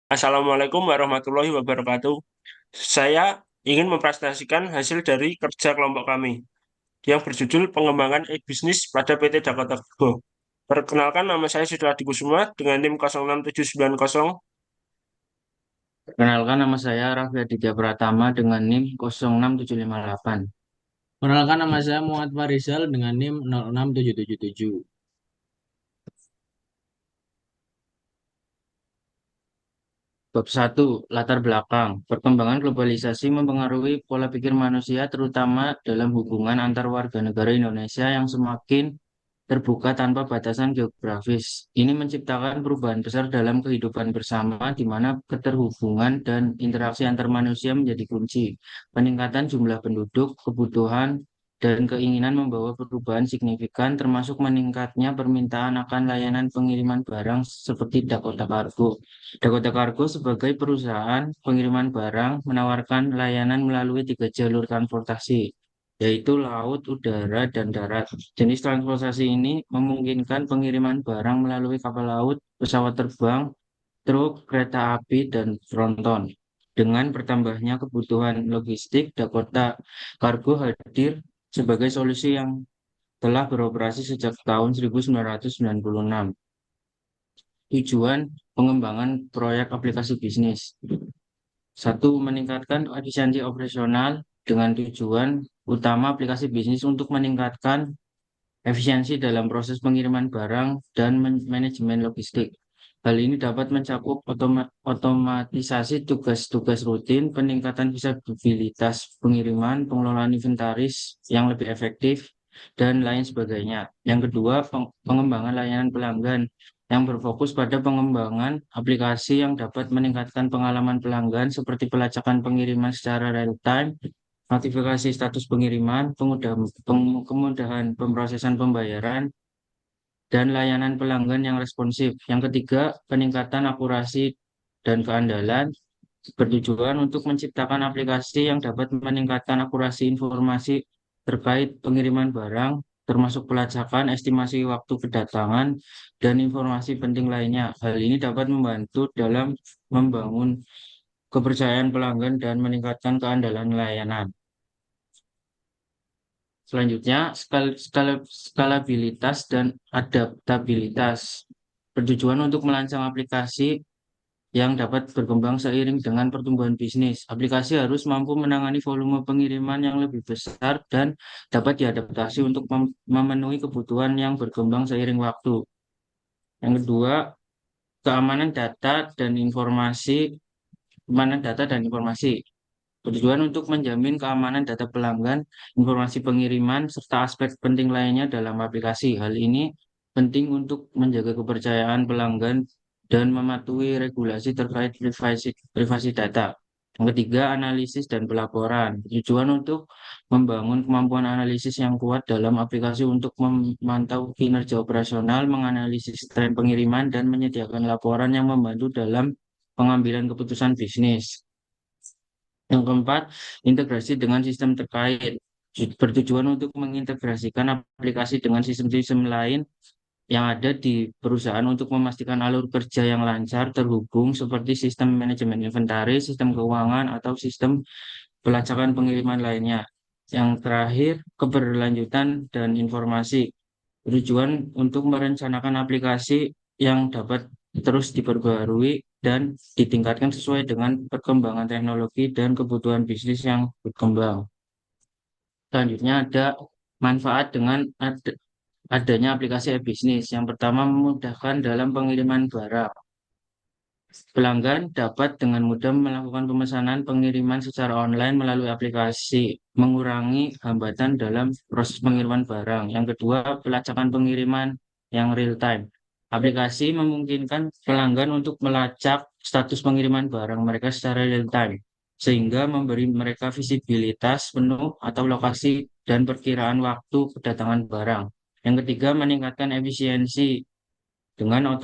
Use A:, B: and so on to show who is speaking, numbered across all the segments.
A: Assalamualaikum warahmatullahi wabarakatuh. Saya ingin mempresentasikan hasil dari kerja kelompok kami yang berjudul Pengembangan e-Bisnis pada PT Dakota Go. Perkenalkan, nama saya Sudha Kusuma dengan NIM 06790.
B: Perkenalkan nama saya Raffi Aditya Pratama dengan NIM 06758.
C: Perkenalkan nama saya Muhammad Farizal dengan NIM 06777.
B: Bab 1. Latar belakang. Perkembangan globalisasi mempengaruhi pola pikir manusia terutama dalam hubungan antar warga negara Indonesia yang semakin terbuka tanpa batasan geografis. Ini menciptakan perubahan besar dalam kehidupan bersama di mana keterhubungan dan interaksi antar manusia menjadi kunci. Peningkatan jumlah penduduk, kebutuhan, dan keinginan membawa perubahan signifikan termasuk meningkatnya permintaan akan layanan pengiriman barang seperti Dakota Cargo. Dakota Cargo sebagai perusahaan pengiriman barang menawarkan layanan melalui 3 jalur transportasi, yaitu laut, udara, dan darat. Jenis transportasi ini memungkinkan pengiriman barang melalui kapal laut, pesawat terbang, truk, kereta api, dan tronton. Dengan bertambahnya kebutuhan logistik, Dakota Cargo hadir sebagai solusi yang telah beroperasi sejak tahun 1996. Tujuan pengembangan proyek aplikasi bisnis. Satu, meningkatkan efisiensi operasional dengan tujuan utama aplikasi bisnis untuk meningkatkan efisiensi dalam proses pengiriman barang dan manajemen logistik. Hal ini dapat mencakup otomatisasi tugas-tugas rutin, peningkatan visibilitas pengiriman, pengelolaan inventaris yang lebih efektif, dan lain sebagainya. Yang kedua, pengembangan layanan pelanggan yang berfokus pada pengembangan aplikasi yang dapat meningkatkan pengalaman pelanggan seperti pelacakan pengiriman secara real time, notifikasi status pengiriman, kemudahan pemrosesan pembayaran, dan layanan pelanggan yang responsif. Yang ketiga, peningkatan akurasi dan keandalan bertujuan untuk menciptakan aplikasi yang dapat meningkatkan akurasi informasi terkait pengiriman barang, termasuk pelacakan, estimasi waktu kedatangan, dan informasi penting lainnya. Hal ini dapat membantu dalam membangun kepercayaan pelanggan dan meningkatkan keandalan layanan. Selanjutnya, skalabilitas dan adaptabilitas bertujuan untuk merancang aplikasi yang dapat berkembang seiring dengan pertumbuhan bisnis. Aplikasi harus mampu menangani volume pengiriman yang lebih besar dan dapat diadaptasi untuk memenuhi kebutuhan yang berkembang seiring waktu. Yang kedua, keamanan data dan informasi, keamanan data dan informasi. Bertujuan untuk menjamin keamanan data pelanggan, informasi pengiriman, serta aspek penting lainnya dalam aplikasi. Hal ini penting untuk menjaga kepercayaan pelanggan dan mematuhi regulasi terkait privasi data. Yang ketiga, analisis dan pelaporan. Tujuan untuk membangun kemampuan analisis yang kuat dalam aplikasi untuk memantau kinerja operasional, menganalisis tren pengiriman, dan menyediakan laporan yang membantu dalam pengambilan keputusan bisnis. Yang keempat, integrasi dengan sistem terkait. Bertujuan untuk mengintegrasikan aplikasi dengan sistem-sistem lain yang ada di perusahaan untuk memastikan alur kerja yang lancar, terhubung seperti sistem manajemen inventaris, sistem keuangan, atau sistem pelacakan pengiriman lainnya. Yang terakhir, keberlanjutan dan informasi. Bertujuan untuk merencanakan aplikasi yang dapat terus diperbarui dan ditingkatkan sesuai dengan perkembangan teknologi dan kebutuhan bisnis yang berkembang. Selanjutnya ada manfaat dengan adanya aplikasi e-bisnis. Yang pertama, memudahkan dalam pengiriman barang. Pelanggan dapat dengan mudah melakukan pemesanan pengiriman secara online melalui aplikasi, mengurangi hambatan dalam proses pengiriman barang. Yang kedua, pelacakan pengiriman yang real time. Aplikasi memungkinkan pelanggan untuk melacak status pengiriman barang mereka secara real time, sehingga memberi mereka visibilitas penuh atau lokasi dan perkiraan waktu kedatangan barang. Yang ketiga, meningkatkan efisiensi dengan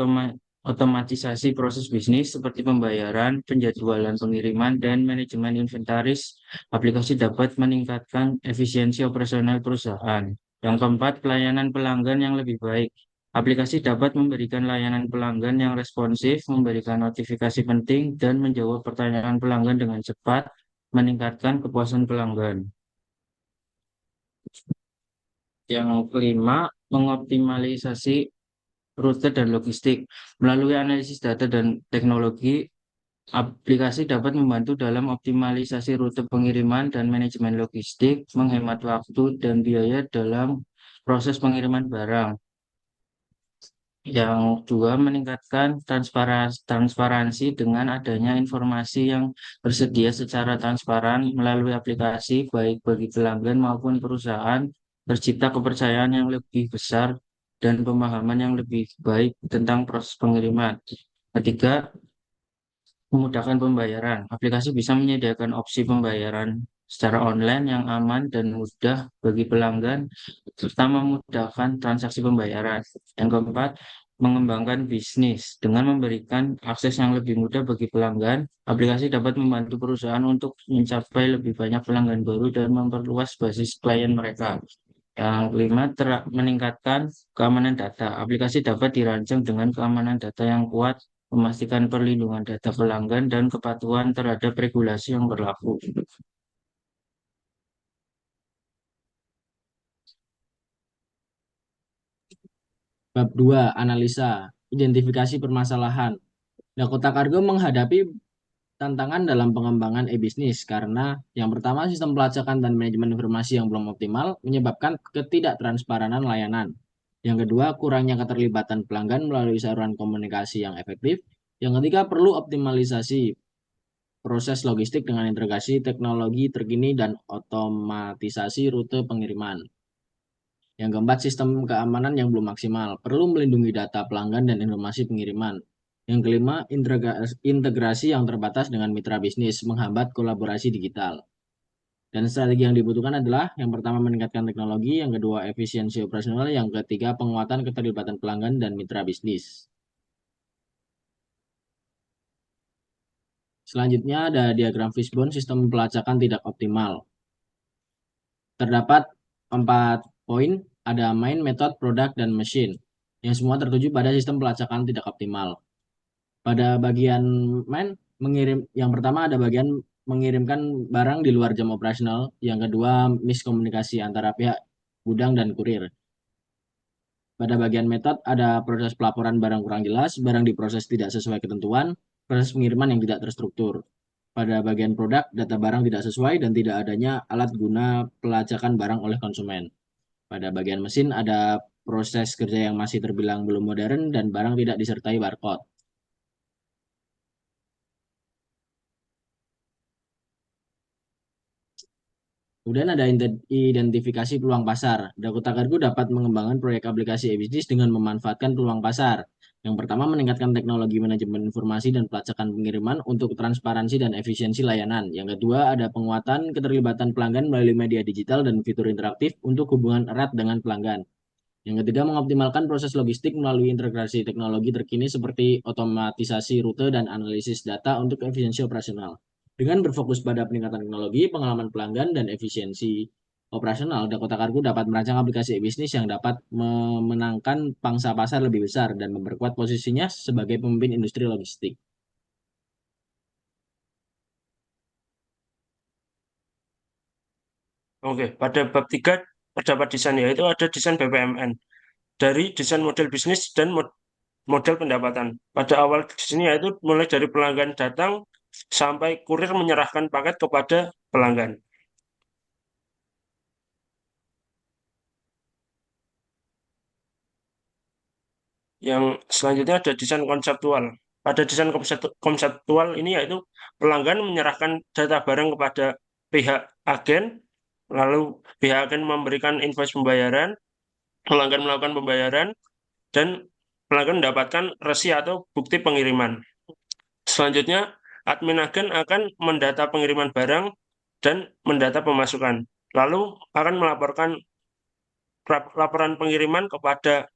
B: otomatisasi proses bisnis seperti pembayaran, penjadwalan pengiriman, dan manajemen inventaris. Aplikasi dapat meningkatkan efisiensi operasional perusahaan. Yang keempat, pelayanan pelanggan yang lebih baik. Aplikasi dapat memberikan layanan pelanggan yang responsif, memberikan notifikasi penting, dan menjawab pertanyaan pelanggan dengan cepat, meningkatkan kepuasan pelanggan. Yang kelima, mengoptimalisasi rute dan logistik. Melalui analisis data dan teknologi, aplikasi dapat membantu dalam optimalisasi rute pengiriman dan manajemen logistik, menghemat waktu dan biaya dalam proses pengiriman barang. Yang kedua, meningkatkan transparansi dengan adanya informasi yang tersedia secara transparan melalui aplikasi, baik bagi pelanggan maupun perusahaan, tercipta kepercayaan yang lebih besar dan pemahaman yang lebih baik tentang proses pengiriman. Ketiga, memudahkan pembayaran. Aplikasi bisa menyediakan opsi pembayaran secara online yang aman dan mudah bagi pelanggan, serta memudahkan transaksi pembayaran. Yang keempat, mengembangkan bisnis. Dengan memberikan akses yang lebih mudah bagi pelanggan, aplikasi dapat membantu perusahaan untuk mencapai lebih banyak pelanggan baru dan memperluas basis klien mereka. Yang kelima, meningkatkan keamanan data. Aplikasi dapat dirancang dengan keamanan data yang kuat, memastikan perlindungan data pelanggan dan kepatuhan terhadap regulasi yang berlaku.
C: Bab 2, analisa, identifikasi permasalahan. Dakota Cargo menghadapi tantangan dalam pengembangan e-bisnis karena yang pertama sistem pelacakan dan manajemen informasi yang belum optimal menyebabkan ketidaktransparan layanan. Yang kedua, kurangnya keterlibatan pelanggan melalui saluran komunikasi yang efektif. Yang ketiga, perlu optimalisasi proses logistik dengan integrasi teknologi terkini dan otomatisasi rute pengiriman. Yang keempat, sistem keamanan yang belum maksimal, perlu melindungi data pelanggan dan informasi pengiriman. Yang kelima, integrasi yang terbatas dengan mitra bisnis menghambat kolaborasi digital. Dan strategi yang dibutuhkan adalah yang pertama meningkatkan teknologi, yang kedua efisiensi operasional, yang ketiga penguatan keterlibatan pelanggan dan mitra bisnis. Selanjutnya ada diagram fishbone sistem pelacakan tidak optimal. Terdapat 4 poin, ada main, method, product, dan machine, yang semua tertuju pada sistem pelacakan tidak optimal. Pada bagian main, yang pertama ada bagian mengirimkan barang di luar jam operasional, yang kedua miskomunikasi antara pihak gudang dan kurir. Pada bagian metode ada proses pelaporan barang kurang jelas, barang diproses tidak sesuai ketentuan, proses pengiriman yang tidak terstruktur. Pada bagian produk, data barang tidak sesuai dan tidak adanya alat guna pelacakan barang oleh konsumen. Pada bagian mesin ada proses kerja yang masih terbilang belum modern dan barang tidak disertai barcode. Kemudian ada identifikasi peluang pasar. Dakota Cargo dapat mengembangkan proyek aplikasi e-bisnis dengan memanfaatkan peluang pasar. Yang pertama, meningkatkan teknologi manajemen informasi dan pelacakan pengiriman untuk transparansi dan efisiensi layanan. Yang kedua, ada penguatan keterlibatan pelanggan melalui media digital dan fitur interaktif untuk hubungan erat dengan pelanggan. Yang ketiga, mengoptimalkan proses logistik melalui integrasi teknologi terkini seperti otomatisasi rute dan analisis data untuk efisiensi operasional. Dengan berfokus pada peningkatan teknologi, pengalaman pelanggan, dan efisiensi operasional, Dakota Cargo dapat merancang aplikasi e-bisnis yang dapat memenangkan pangsa pasar lebih besar dan memperkuat posisinya sebagai pemimpin industri logistik.
A: Oke, pada bab 3 terdapat desain, yaitu ada desain BPMN. Dari desain model bisnis dan model pendapatan. Pada awal di sini yaitu mulai dari pelanggan datang sampai kurir menyerahkan paket kepada pelanggan. Yang selanjutnya ada desain konseptual. Pada desain konseptual ini yaitu pelanggan menyerahkan data barang kepada pihak agen, lalu pihak agen memberikan invoice pembayaran, pelanggan melakukan pembayaran, dan pelanggan mendapatkan resi atau bukti pengiriman. Selanjutnya, admin agen akan mendata pengiriman barang dan mendata pemasukan. Lalu akan melaporkan laporan pengiriman kepada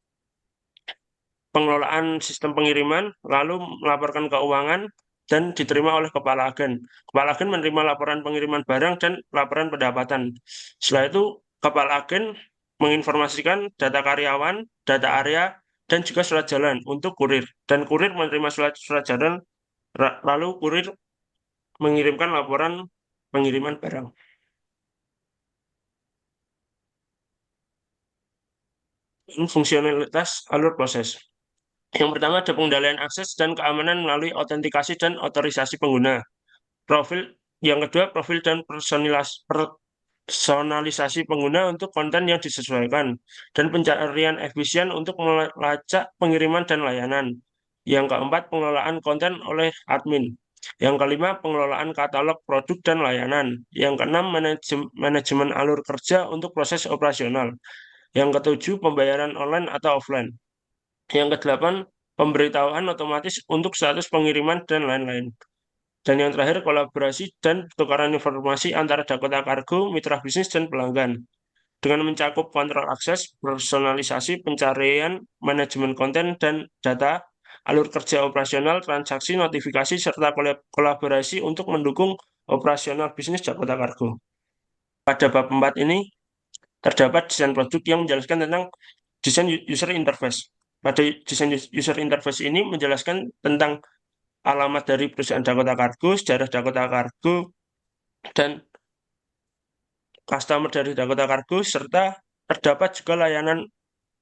A: pengelolaan sistem pengiriman, lalu melaporkan keuangan dan diterima oleh kepala agen. Kepala agen menerima laporan pengiriman barang dan laporan pendapatan. Setelah itu, kepala agen menginformasikan data karyawan, data area, dan juga surat jalan untuk kurir. Dan kurir menerima surat jalan, lalu kurir mengirimkan laporan pengiriman barang. Ini fungsionalitas alur proses. Yang pertama ada pengendalian akses dan keamanan melalui autentikasi dan otorisasi pengguna. Yang kedua, profil dan personalisasi pengguna untuk konten yang disesuaikan, dan pencarian efisien untuk melacak pengiriman dan layanan. Yang keempat, pengelolaan konten oleh admin. Yang kelima, pengelolaan katalog produk dan layanan. Yang keenam, manajemen alur kerja untuk proses operasional. Yang ketujuh, pembayaran online atau offline. Yang kedelapan, pemberitahuan otomatis untuk status pengiriman dan lain-lain. Dan yang terakhir, kolaborasi dan pertukaran informasi antara Dakota Cargo, mitra bisnis, dan pelanggan. Dengan mencakup kontrol akses, personalisasi, pencarian, manajemen konten, dan data, alur kerja operasional, transaksi, notifikasi, serta kolaborasi untuk mendukung operasional bisnis Dakota Cargo. Pada bab 4 ini, terdapat desain produk yang menjelaskan tentang desain user interface. Pada desain user interface ini menjelaskan tentang alamat dari perusahaan Dakota Cargo, sejarah Dakota Cargo, dan customer dari Dakota Cargo, serta terdapat juga layanan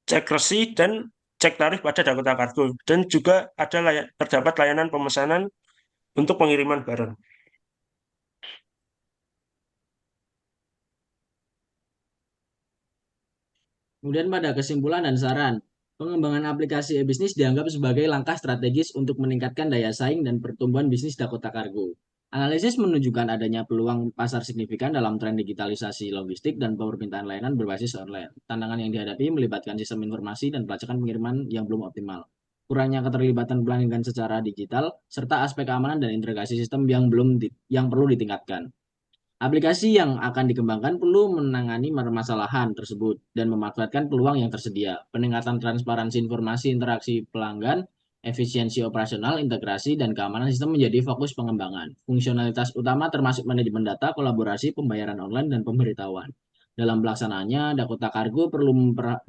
A: cek resi dan cek tarif pada Dakota Cargo, dan juga terdapat layanan pemesanan untuk pengiriman barang.
C: Kemudian pada kesimpulan dan saran, pengembangan aplikasi e-bisnis dianggap sebagai langkah strategis untuk meningkatkan daya saing dan pertumbuhan bisnis Dakota Cargo. Analisis menunjukkan adanya peluang pasar signifikan dalam tren digitalisasi logistik dan permintaan layanan berbasis online. Tantangan yang dihadapi melibatkan sistem informasi dan pelacakan pengiriman yang belum optimal, kurangnya keterlibatan pelanggan secara digital, serta aspek keamanan dan integrasi sistem yang perlu ditingkatkan. Aplikasi yang akan dikembangkan perlu menangani permasalahan tersebut dan memanfaatkan peluang yang tersedia. Peningkatan transparansi informasi interaksi pelanggan, efisiensi operasional, integrasi, dan keamanan sistem menjadi fokus pengembangan. Fungsionalitas utama termasuk manajemen data, kolaborasi, pembayaran online, dan pemberitahuan. Dalam pelaksanaannya, Dakota Cargo perlu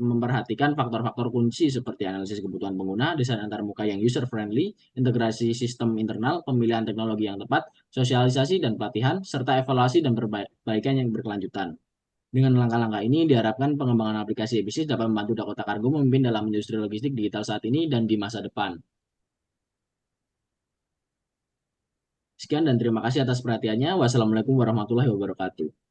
C: memperhatikan faktor-faktor kunci seperti analisis kebutuhan pengguna, desain antarmuka yang user-friendly, integrasi sistem internal, pemilihan teknologi yang tepat, sosialisasi dan pelatihan, serta evaluasi dan perbaikan yang berkelanjutan. Dengan langkah-langkah ini, diharapkan pengembangan aplikasi e-bisnis dapat membantu Dakota Cargo memimpin dalam industri logistik digital saat ini dan di masa depan. Sekian dan terima kasih atas perhatiannya. Wassalamualaikum warahmatullahi wabarakatuh.